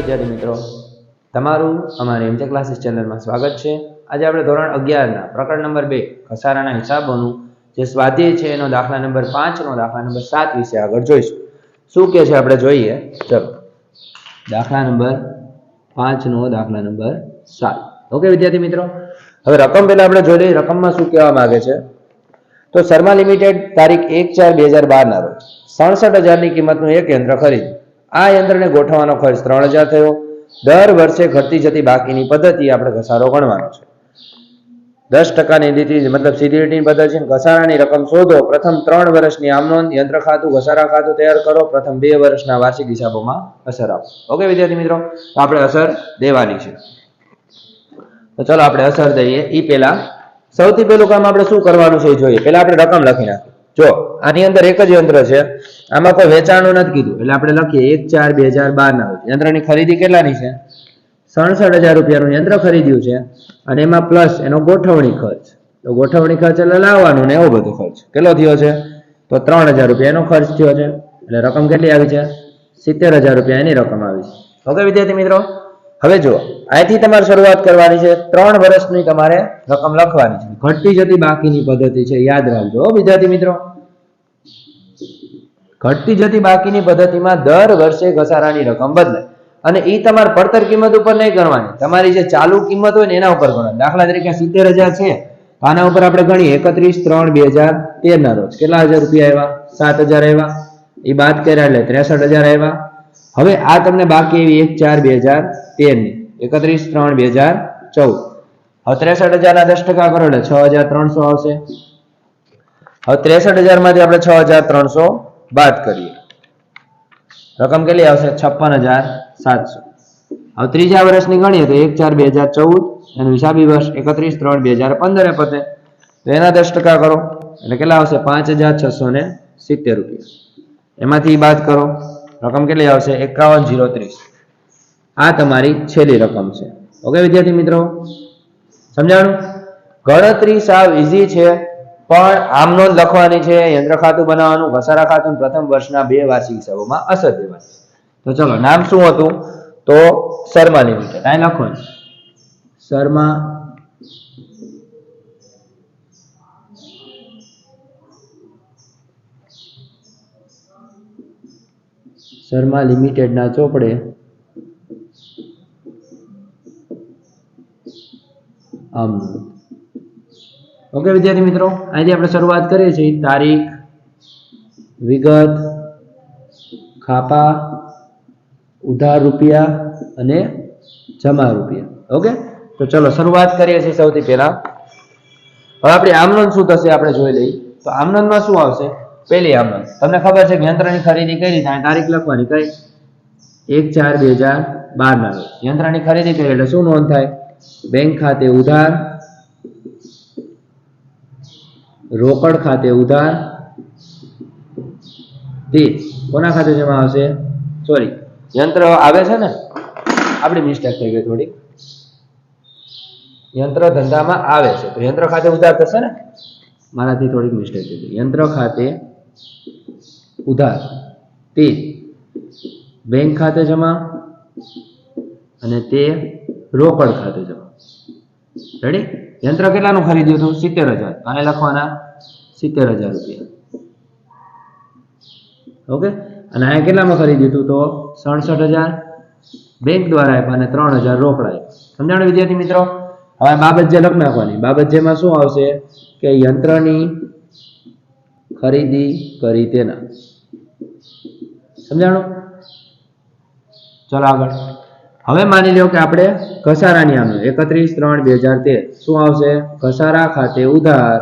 વિદ્યાર્થી મિત્રો, તમારું અમારી એમજે ક્લાસીસ ચેનલમાં સ્વાગત છે। આજે આપણે ધોરણ 11 ના પ્રકરણ નંબર 2 ઘસારાના હિસાબોનું જે સ્વાધ્યાય છે એનો દાખલા નંબર 5 નો દાખલા નંબર 7 વિશે આગળ જોઈશું। શું કહે છે આપણે જોઈએ। ચલો, દાખલા નંબર 5 નો દાખલા નંબર 7। ઓકે વિદ્યાર્થી મિત્રો, હવે રકમ પહેલા આપણે જોઈ લઈએ રકમમાં શું કહેવા માંગે છે। તો શર્મા લિમિટેડ તારીખ 1/4/2012 ના રોજ 67,000 ની કિંમતનું એક યંત્ર ખરીદ્યું। આ યંત્રને ગોઠવવાનો ખર્ચ 3,000 થયો। દર વર્ષે ઘટતી જતી બાકીની પદ્ધતિ આપણે ઘસારો ગણવાનો છે। 10% નીતિ મતલબ સીધી રીતની પદ્ધતિ છે। ઘસારાની રકમ શોધો। પ્રથમ 3 વર્ષની આમ નોંધ, યંત્ર ખાતું, ઘસારા ખાતું તૈયાર કરો। પ્રથમ 2 વર્ષના વાર્ષિક હિસાબોમાં અસર આપો। ઓકે વિદ્યાર્થી મિત્રો, તો આપણે અસર દેવાની છે। તો ચલો આપણે અસર દઈએ। ઈ પહેલા સૌથી પહેલું કામ આપણે શું કરવાનું છે એ જોઈએ। પહેલા આપણે રકમ લખી નાખીએ। જો આની અંદર એક જ યંત્ર છે, આમાં કોઈ વેચાણનું નથી કીધું, એટલે આપણે લખીએ 1/4/2012 ના રોજ યંત્રની ખરીદી કેટલાની છે? 67,000 રૂપિયાનું યંત્ર ખરીદ્યું છે, અને એમાં પ્લસ એનો ગોઠવણી ખર્ચ। તો ગોઠવણી ખર્ચ એટલે લાવવાનું ને એવો બધો ખર્ચ કેટલો થયો છે? તો 3,000 રૂપિયા એનો ખર્ચ થયો છે। એટલે રકમ કેટલી આવી છે? 70,000 રૂપિયા એની રકમ આવી છે। ઓકે વિદ્યાર્થી મિત્રો, હવે જો અહીંથી તમારે શરૂઆત કરવાની છે। 3 વર્ષની તમારે રકમ લખવાની છે। ઘટતી જતી બાકીની પદ્ધતિ છે, યાદ રાખજો વિદ્યાર્થી મિત્રો। ઘટતી જતી બાકીની પદ્ધતિમાં દર વર્ષે ઘસારાની રકમ બદલાય, અને એ તમારે પડતર કિંમત ઉપર નહીં કરવાની, તમારી જે ચાલુ કિંમત હોય ને એના ઉપર ગણવાની। દાખલા તરીકે 70,000 છે, આના ઉપર આપણે ગણીએ 31/3/2013 ના રોજ કેટલા હજાર રૂપિયા આવ્યા? 7,000 આવ્યા। એ બાદ કર્યા એટલે 63,000 આવ્યા। હવે આ તમને બાકી આવી 1/4/2013 ની 31/3/2014। હવે 63,000 ના 10% કરો એટલે 6,300 આવશે। હવે 63,000 માંથી આપણે 6,300 બાદ કરીએ, રકમ કેટલી આવશે? 56,700। હવે ત્રીજા વર્ષની ગણીએ તો 1/4/2014, એનું હિસાબી વર્ષ 31/3/2015 પતે, તો એના 10% કરો એટલે કેટલા આવશે? 5,670 રૂપિયા। એમાંથી બાદ કરો, રકમ કેટલી આવશે? 51,030। આ તમારી છેલ્લી રકમ છે। ઓકે વિદ્યાર્થી મિત્રો, સમજાણું? ગણતરી સાવ ઈઝી છે, પણ આમ નોંધ લખવાની છે, યંત્ર ખાતું બનાવવાનું, ઘસારા ખાતું, પ્રથમ વર્ષના 2 વાર્ષિક હિસાબોમાં અસર દેવાની। તો ચલો, નામ શું હતું? તો શર્મા લિમિટેડ। અહીં લખવાનું શર્મા લિમિટેડ ના ચોપડે આમ। ઓકે વિદ્યાર્થી મિત્રો, અહીંથી આપણે શરૂઆત કરીએ છીએ। તારીખ, વિગત, ખાપા, ઉધાર રૂપિયા અને જમા રૂપિયા। ઓકે, તો ચલો શરૂઆત કરીએ છીએ સૌથી પહેલા। હવે આપણી આમ નોંધ શું થશે આપણે જોઈ લઈએ। તો આમ નોંધમાં શું આવશે? પહેલી આમ નોંધ તમને ખબર છે કે યંત્રની ખરીદી કરી, તારીખ લખવાની કઈ? 1/4/2012 ના રોજ યંત્રની ખરીદી કરી એટલે શું નોંધ થાય? બેંક ખાતે ઉધાર, રોકડ ખાતે ઉધાર, તે કોના ખાતે જમા આવશે? સોરી, યંત્ર આવે છે ને, આપણી મિસ્ટેક થઈ ગઈ થોડી, યંત્ર ધંધામાં આવે છે તો યંત્ર ખાતે ઉધાર થશે ને, મારાથી થોડીક મિસ્ટેક થઈ ગઈ। યંત્ર ખાતે ઉધાર, તે બેંક ખાતે જમા, અને તે રોકડ ખાતે જમા। રેડી? યંત્ર કેટલાનું ખરીદ્યું હતું? 70,000, આને લખવાના 70,000 રૂપિયા। ઓકે, અને આ કેટલામાં ખરીદ્યું હતું? તો 67,000 બેંક દ્વારા આપ્યા અને 3,000 રોકડા આપ્યા। સમજાણું વિદ્યાર્થી મિત્રો? હવે બાબત જે લખ નાખવાની, બાબત જેમાં શું આવશે કે યંત્રની ખરીદી કરી તેના। સમજાણું? ચલો આગળ। હવે માની લો કે આપણે ઘસારાની આમ 31/3/2013 શું આવશે? ઘસારા ખાતે ઉધાર,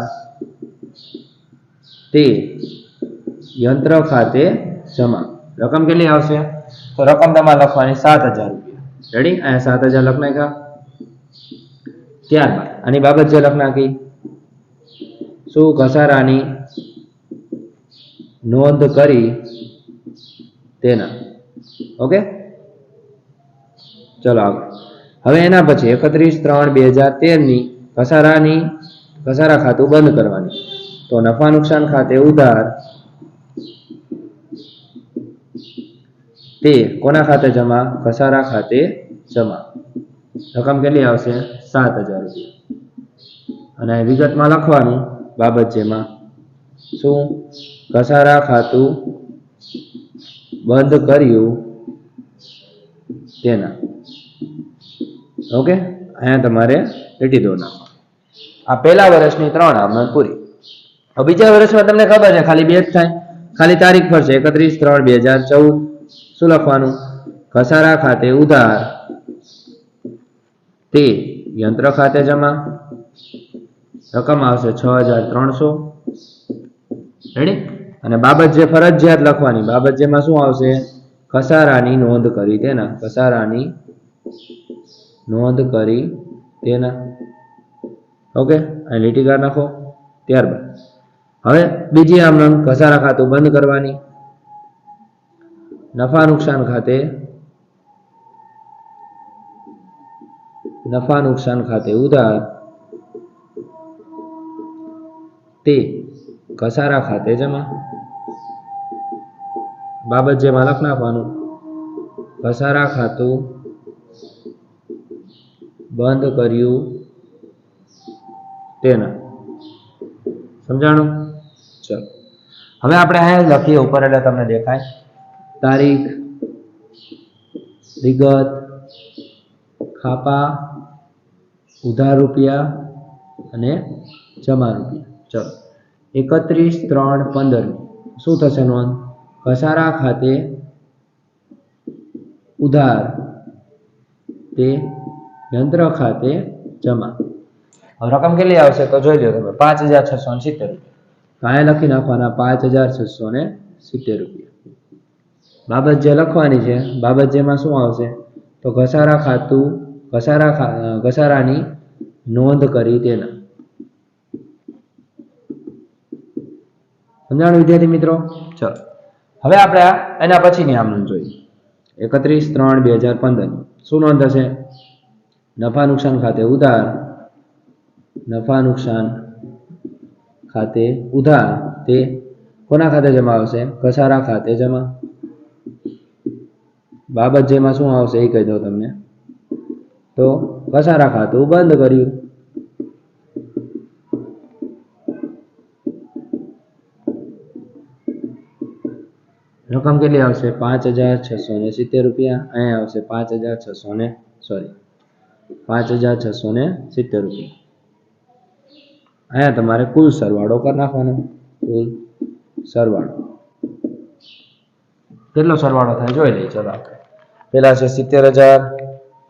તે યંત્ર ખાતે જમા। રકમ કેટલી આવશે? તો રકમ તમારે લખવાની 7,000 રૂપિયા। રેડી? અહીંયા 7,000 લખ નાખ્યા। ત્યારબાદ આની બાબત જે લખ નાખી, શું? ઘસારાની નોંધ કરી તેના। ઓકે, ચલો આગળ। હવે એના પછી 31/3/2013 ની ઘસારા ખાતું બંધ કરવાની। તો નફા નુકસાન ખાતે ઉધાર, તે કોના ખાતે જમા? ઘસારા ખાતે જમા. રકમ કેટલી આવશે? 7,000 રૂપિયા. અને વિગતમાં લખવાનું બાબત જેમાં શું? ઘસારા ખાતું બંધ કર્યું તેના. ઓકે, અહીંયા તમારે લીટી દોર નાખો. આ પહેલા વર્ષની 3 આમનોંધ પૂરી. હવે બીજા વર્ષમાં તમને ખબર છે ખાલી 2 જ થાય, ખાલી તારીખ ફરશે 31/3/2014. શું લખવાનું? ઘસારા ખાતે ઉધાર તે યંત્ર ખાતે જમા. રકમ આવશે 6,300. રેડી? અને બાબત જે ફરજિયાત લખવાની, બાબત જેમાં શું આવશે? ઘસારાની નોંધ કરી તેના. ઘસારાની નોંધ કરી તેના. ઓકે, અહીં લીટી કાઢ નાખો. ત્યારબાદ હવે બીજી આમનોંધ ઘસારા ખાતું બંધ કરવાની. નફા નુકસાન ખાતે ઉધાર તે ઘસારા ખાતે જમા. બાબત જેમાં લખ નાખવાનું ઘસારા ખાતું બંધ કર્યું તેના. સમજાણું? ચલો હવે આપણે અહીંયા લખીએ ઉપર એટલે તમને દેખાય. તારીખ, વિગત, ખાપા, ઉધાર રૂપિયા અને જમા રૂપિયા. ચલો 31/3/15 શું થશે નોંધ? ઘસારા ખાતે ઉધાર તે યંત્ર ખાતે જમા. હવે રકમ કેટલી આવશે તો જોઈ લો તમે, 5,670 રૂપિયા. અહીંયા લખી નાખવાના 5,670 રૂપિયા. બાબત જે લખવાની છે, બાબત જેમાં શું આવશે? તો ઘસારાની નોંધ કરી તેના. સમજાણું વિદ્યાર્થી મિત્રો? ચલો હવે આપણે એના પછીની આમનોંધ જોઈએ. 31/3/2015 શું નોંધ થશે? નફા નુકસાન ખાતે ઉધાર. નફા નુકસાન ખાતે ઉધાર તે કોના ખાતે જમા આવશે? ઘસારા ખાતે જમા. બાબત જેમાં શું આવશે એ કહી દઉં તમને. તો ઘસારા ખાતું બંધ કર્યું. રકમ કેટલી આવશે? 5,670 રૂપિયા. અહીંયા આવશે 5,670 રૂપિયા. અહીંયા તમારે કુલ સરવાળો કરી નાખવાનો. કુલ સરવાળો કેટલો સરવાળો થાય જોઈ લઈએ. ચલો આપણે પેલા છે 70,000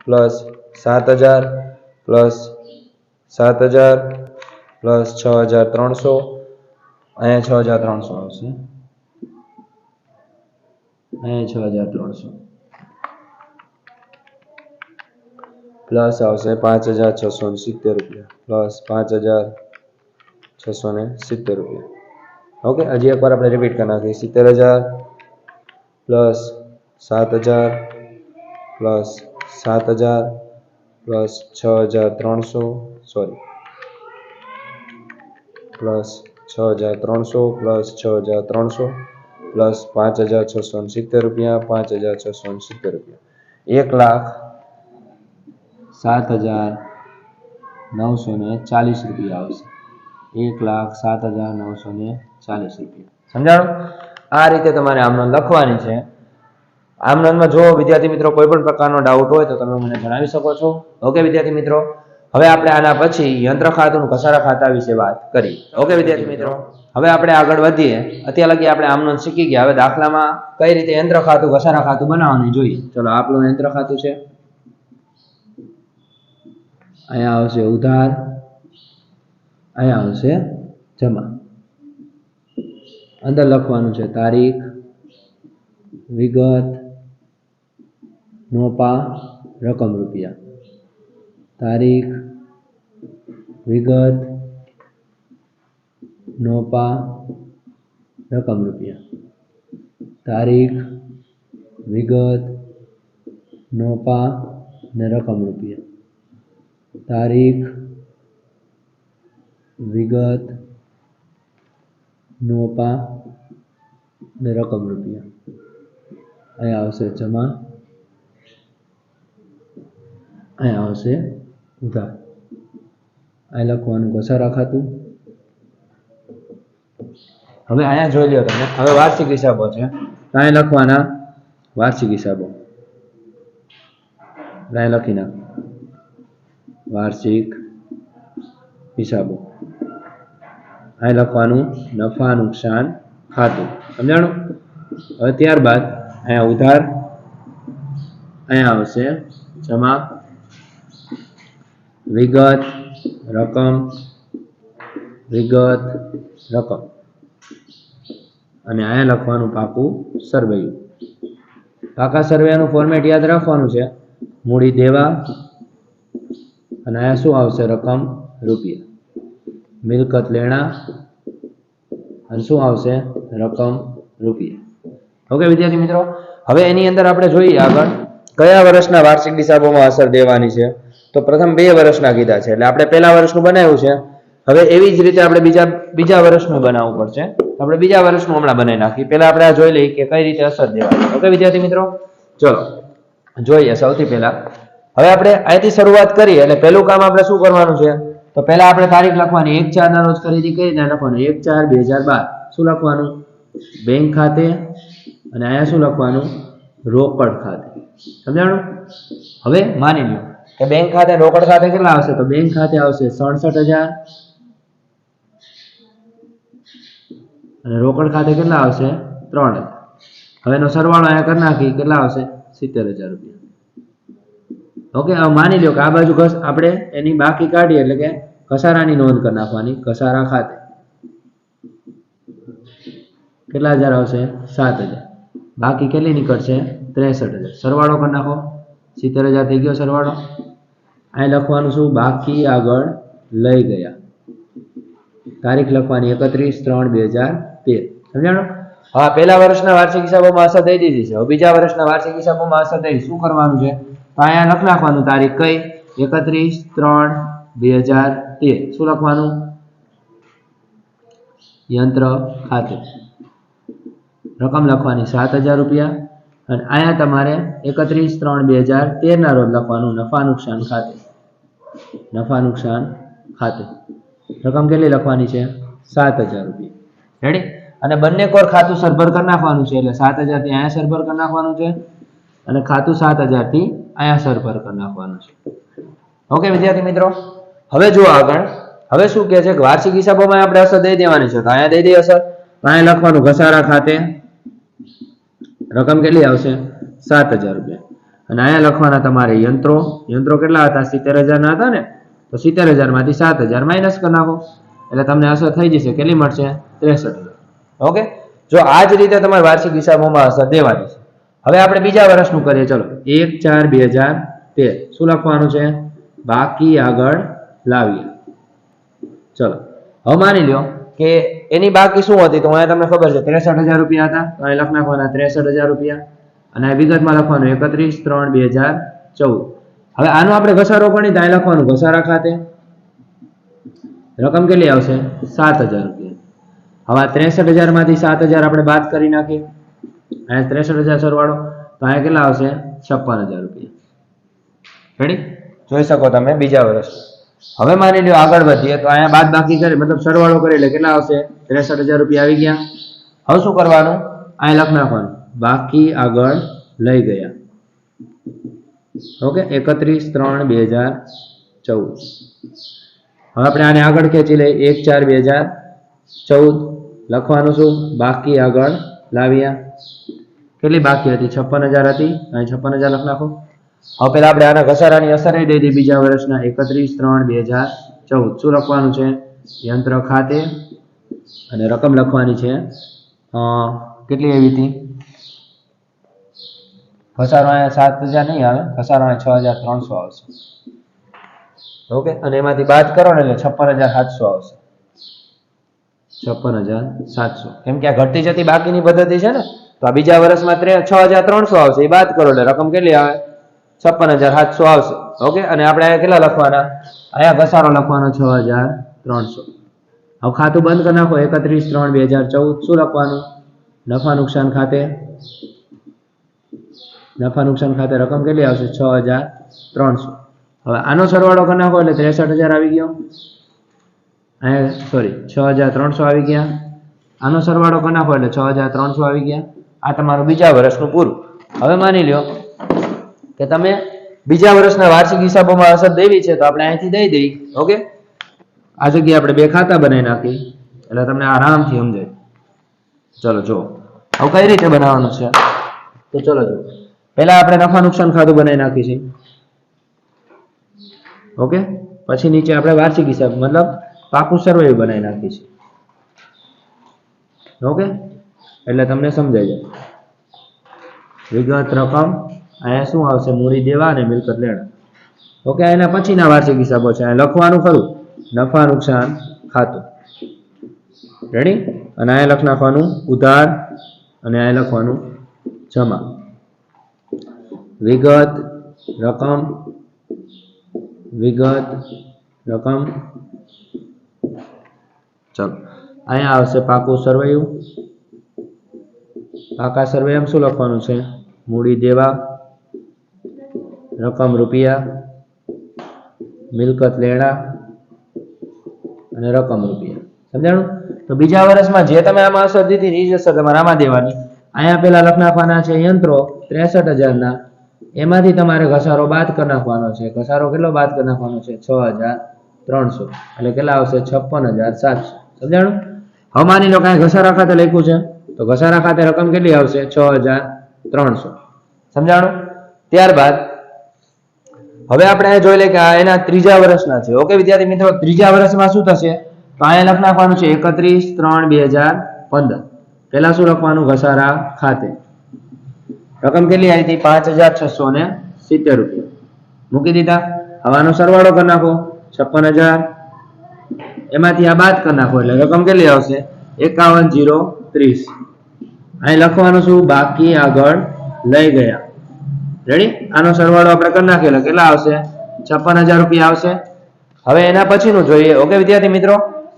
પ્લસ 7,000 પ્લસ 7,000 પ્લસ 6,300. અહીંયા 6,300 આવશે. અહીંયા 6,300 પ્લસ આવશે 5,670 રૂપિયા પ્લસ 5,670 રૂપિયા. ઓકે, હજી એકવાર આપણે રિપીટ કરી નાખીએ. 70,000 plus 7,000 plus 7,000 plus 6,300 plus 6,300 plus 6,300 plus 5,670 રૂપિયા. 5,670 રૂપિયા 1,07,940 રૂપિયા આવશે. 1,07,940 રૂપિયા. સમજાણું? આ રીતે તમારે આમનોંધ લખવાની છે. આમનોંધમાં જો વિદ્યાર્થી મિત્રો કોઈ પણ પ્રકારનો ડાઉટ હોય તો તમે મને જણાવી શકો છો. ઓકે વિદ્યાર્થી મિત્રો, હવે આપણે આના પછી યંત્ર ખાતું ઘસારા ખાતા વિશે વાત કરી. ઓકે વિદ્યાર્થી મિત્રો, હવે આપણે આગળ વધીએ. અત્યાર લગી આપણે આમનોંધ શીખી ગયા. હવે દાખલામાં કઈ રીતે યંત્ર ખાતું ઘસારા ખાતું બનાવવાનું જોઈએ. ચલો આપણું યંત્ર ખાતું છે. અહીંયા આવશે ઉધાર, અહીંયા આવશે જમા. અંદર લખવાનું છે તારીખ, વિગત, નોપા, રકમ રૂપિયા. તારીખ, વિગત, નોપા, રકમ રૂપિયા. તારીખ, વિગત, નોપા ને રકમ રૂપિયા. તારીખ, વિગત, નોપા ને રકમ રૂપિયા. અહીંયા આવશે જમા, અહીંયા આવશે ઉધાર. અહીં લખવાનું ઘસારા ખાતું. હવે અહીંયા જોઈ લો તમે, હવે વાર્ષિક હિસાબો છે, અહીં લખવાના વાર્ષિક હિસાબો. અહીં લખી નાખ વાર્ષિક હિસાબો. અહીં લખવાનું નફા નુકસાન ખાતું. સમજાણું? હવે ત્યારબાદ અહીંયા ઉધાર, અહીંયા આવશે જમા, વિગત, રકમ, વિગત, રકમ, અને અહીંયા લખવાનું પાકું સરવૈયું. પાકા સરવૈયાનું ફોર્મેટ યાદ રાખવાનું છે. મૂડી દેવા, અને અહીંયા શું આવશે? રકમ રૂપિયા. મિલકત લેણા, અને શું આવશે? રકમ રૂપિયા. ઓકે વિદ્યાર્થી મિત્રો, હવે એની અંદર આપણે જોઈએ આગળ કયા વર્ષના વાર્ષિક હિસાબોમાં અસર દેવાની છે. તો પ્રથમ 2 વર્ષના કીધા છે, એટલે આપણે પહેલા વર્ષનું બનાવ્યું છે. હવે એવી જ રીતે આપણે બીજા વર્ષનું બનાવવું પડશે. આપણે બીજા વર્ષનું હમણાં બનાવી નાખીએ. પહેલા આપણે આ જોઈ લઈએ કે કઈ રીતે અસર દેવાની. ઓકે વિદ્યાર્થી મિત્રો, ચલો જોઈએ. સૌથી પહેલા હવે આપણે અહીંથી શરૂઆત કરીએ, એટલે પહેલું કામ આપણે શું કરવાનું છે? તો પહેલા આપણે તારીખ લખવાની. 1/4 ના રોજ ખરીદી કરી ત્યાં લખવાનું 1/4/2012. શું લખવાનું? બેંક ખાતે, અને અહીંયા શું લખવાનું? રોકડ ખાતે. સમજાણું? હવે માની લો કે બેંક ખાતે રોકડ ખાતે કેટલા આવશે? તો બેંક ખાતે આવશે 67,000, અને રોકડ ખાતે કેટલા આવશે? 3,000. હવે એનો સરવાળો અહીંયા કરી નાખી, કેટલા આવશે? 70,000 રૂપિયા. ઓકે, હવે માની લો કે આ બાજુ આપણે એની બાકી કાઢીએ, એટલે કે ઘસારાની નોંધ કરી નાખવાની. ઘસારા ખાતે કેટલા હજાર આવશે? 7,000. બાકી કેટલી નીકળશે? 63,000. સરવાળો કરી નાખો. 70,000 થઈ ગયો સરવાળો. અહીં લખવાનું શું? બાકી આગળ લઈ ગયા. તારીખ લખવાની 31/3/2013. સમજાણું? હા, પહેલા વર્ષના વાર્ષિક હિસાબોમાં અસર દઈ દીધી છે. હવે બીજા વર્ષના વાર્ષિક હિસાબોમાં અસર દઈ શું કરવાનું છે? તો અહીંયા લખ નાખવાનું તારીખ કઈ? 31/3/2013. શું લખવાનું? યંત્ર ખાતે. રકમ લખવાની 7,000 રૂપિયા, અને અહીંયા તમારે 31/3/2013 ના રોજ લખવાનું નફા નુકસાન ખાતે. નફા નુકસાન ખાતે રકમ કેટલી લખવાની છે? 7,000 રૂપિયા. રેડી? અને બંને કોર ખાતું સરભર કરી નાખવાનું છે, એટલે 7,000 થી અહીંયા સરભર કરી નાખવાનું છે, અને ખાતું 7,000 થી અહીંયા સરભર કરી નાખવાનું છે. ઓકે વિદ્યાર્થી મિત્રો, હવે જો આગળ હવે શું કહે છે કે વાર્ષિક હિસાબોમાં આપણે અસર દઈ દેવાની છે. તો અહીંયા દઈ દઈએ અસર. અહીંયા લખવાનું ઘસારા ખાતે. રકમ કેટલી આવશે? 7,000 રૂપિયા. અને અહીંયા લખવાના તમારે યંત્રો. યંત્રો કેટલા હતા? 70,000 ના હતા ને? તો 70,000 માંથી 7,000 માઇનસ કરી નાખો, એટલે તમને અસર થઈ જશે. કેટલી મળશે? 63,000. ઓકે, જો આ જ રીતે તમારે વાર્ષિક હિસાબોમાં અસર દેવાની છે. હવે આપણે બીજા વર્ષનું કરીએ. ચલો 1/4/2013. શું લખવાનું છે? બાકી આગળ લાવીએ. ચલો હવે માની લો કે એની બાકી શું હતી? તો અહીંયા તમને ખબર છે 63,000 રૂપિયા હતા. તો અહીં લખ નાખવાના 63,000 રૂપિયા, અને વિગતમાં લખવાનું 31/3/2014. હવે આનો આપણે ઘસારો ગણી તો અહીં લખવાનું ઘસારા ખાતે. રકમ કેટલી આવશે? 7,000 રૂપિયા. હવે 63,000 માંથી 7,000 આપણે બાદ કરી નાખીએ. અહીંયા 63,000 સરવાળો, તો અહીંયા કેટલા આવશે? 56,000 રૂપિયા. રેડી? જોઈ શકો તમે બીજા વર્ષ. હવે માની લો આગળ વધીએ, તો અહીંયા બાદ બાકી કરી મતલબ સરવાળો કરી એટલે કેટલા આવશે? 63,000 રૂપિયા આવી ગયા. હવે શું કરવાનું? અહીં લખ નાખવાનું બાકી આગળ લઈ ગયા. ઓકે, 31/3/2014. હવે આપણે આને આગળ ખેંચી લઈએ. 1/4/2014 લખવાનું શું? બાકી આગળ લાવ્યા. કેટલી બાકી હતી? 56,000 હતી. અહીં 56,000 લખ નાખો. હવે પેલા આપણે આના ઘસારાની અસર દઈ દઈએ બીજા વર્ષના 31/3/2014. શું લખવાનું છે? યંત્ર ખાતે, અને રકમ લખવાની છે કેટલી આવી હતી? ઘસારો અહીંયા 7,000 નહીં આવે, ઘસારો અહીંયા 6,300 આવશે. ઓકે, અને એમાંથી બાદ કરો ને એટલે 56,700 આવશે. 56,700. કેમ કે આ ઘટતી જતી બાકીની પદ્ધતિ છે ને, તો આ બીજા વર્ષમાં 6,300 આવશે. એ બાદ કરો એટલે રકમ કેટલી આવે? 56,700 આવશે. ઓકે, અને આપણે અહીંયા કેટલા લખવાના? અહીંયા ઘસારો લખવાનો 6,300. હવે ખાતું બંધ કરી નાખો. 31/3/2014. શું લખવાનું? નફા નુકસાન ખાતે. નફા નુકસાન ખાતે રકમ કેટલી આવશે? 6300. હવે આનો સરવાળો કરી નાખો એટલે 63000 આવી ગયો. સોરી 6300 આવી ગયા. આનો સરવાળો કરી નાખો એટલે 6300 આવી ગયા. આ તમારું બીજા વર્ષનું પૂરું. હવે માની લ્યો કે તમે બીજા વર્ષના વાર્ષિક હિસાબોમાં અસર દેવી છે તો આપણે અહીંથી દઈ દઈ. ઓકે, આ જગ્યાએ આપણે બે ખાતા બનાવી નાખી એટલે તમને આરામથી સમજાય. ચલો જો હવે કઈ રીતે બનાવવાનું છે તો ચલો જો પહેલા આપણે નફા નુકસાન ખાતું બનાવી નાખી છે. ઓકે, પછી નીચે આપણે વાર્ષિક હિસાબ મતલબ પાકું સર્વે બનાવી નાખી છે. ઓકે, એટલે તમને સમજાય જાય. વિગત રકમ અહીંયા શું આવશે? મૂડી દેવા અને મિલકત લેણા. ઓકે, એના પછીના વાર્ષિક હિસાબો છે. અહીંયા લખવાનું ખરું નફા નુકસાન ખાતું. રેડી? અને અહીંયા લખ નાખવાનું ઉધાર અને અહીંયા લખવાનું જમા. વિગત રકમ ચલો અહીંયા આવશે પાકું સરવૈયું. પાકા સરવૈયામાં શું લખવાનું છે? મૂડી દેવા, રકમ રૂપિયા, મિલકત લેણા અને રકમ રૂપિયા. સમજાણું? તો બીજા વર્ષમાં જે તમે આમાં અસર દીધી એ જ અસર તમારે આમાં દેવાની. અહીંયા પેલા લખ નાખવાના છે યંત્રો 63000 ના. એમાંથી તમારે ઘસારો બાદ કરી નાખવાનો છે. ઘસારો કેટલો બાદ કરી નાખવાનો છે? 6300. એટલે કેટલા આવશે? 56700. સમજાણું? હવે માની લો કાંઈ ઘસારા ખાતે લખ્યું છે તો ઘસારા ખાતે રકમ કેટલી આવશે? 6300. સમજાણું? ત્યારબાદ હવે આપણે જોઈ લે કે આ એના ત્રીજા વર્ષના છે. ઓકે વિદ્યાર્થી મિત્રો, ત્રીજા વર્ષમાં શું થશે? તો અહીંયા લખ નાખવાનું છે 31/3/2015. પેલા શું લખવાનું? ઘસારા ખાતે રકમ કેટલી આવી હતી? 5670 રૂપિયા મૂકી દીધા. હવાનો સરવાળો કરી નાખો 56000. એમાંથી આ બાદ કરી નાખો એટલે રકમ કેટલી આવશે? 51030. અહીં લખવાનું શું? બાકી આગળ લઈ ગયા. રેડી? આનો સરવાળો આપણે કરી નાખીએ એટલે કેટલા આવશે? 56000 રૂપિયા આવશે. હવે એના પછીનું જોઈએ. ઓકે વિદ્યાર્થી મિત્રો,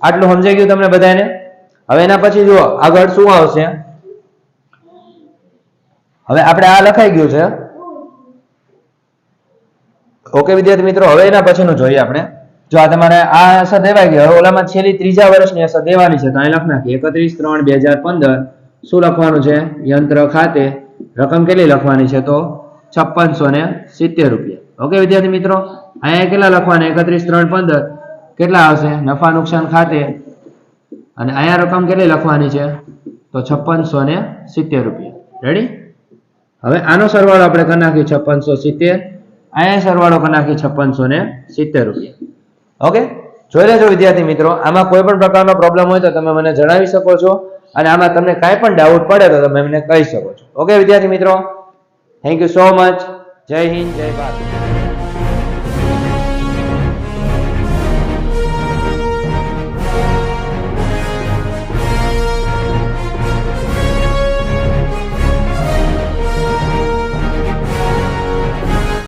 આટલું સમજાઈ ગયું તમને બધાને? હવે એના પછી જુઓ આગળ શું આવશે. હવે આપણે આ લખાઈ ગયું છે. ઓકે વિદ્યાર્થી મિત્રો, હવે એના પછીનું જોઈએ આપણે. જો આ તમારે આ અસર દેવાઈ ગઈ. હવે ઓલામાં છેલ્લી ત્રીજા વર્ષની અસર દેવાની છે તો અહીં લખ નાખીએ 31/3/2015. શું લખવાનું છે? યંત્ર ખાતે રકમ કેટલી લખવાની છે? તો 5670 રૂપિયા. ઓકે વિદ્યાર્થી મિત્રો, અહીંયા કેટલા લખવાના? 31/3/15 કેટલા આવશે? નફા નુકસાન ખાતે. અને અહીંયા રકમ કેટલી લખવાની છે? તો 5670 રૂપિયા. રેડી? હવે આનો સરવાળો આપણે કરી નાખીએ 5670. અહીંયા સરવાળો કરી નાખીએ 5670 રૂપિયા. ઓકે, જોઈ લેજો વિદ્યાર્થી મિત્રો. આમાં કોઈ પણ પ્રકારનો પ્રોબ્લેમ હોય તો તમે મને જણાવી શકો છો અને આમાં તમને કાંઈ પણ ડાઉટ પડે તો તમે મને કહી શકો છો. ઓકે વિદ્યાર્થી મિત્રો, થેન્ક યુ સો મચ. જય હિન્દ, જય ભારત.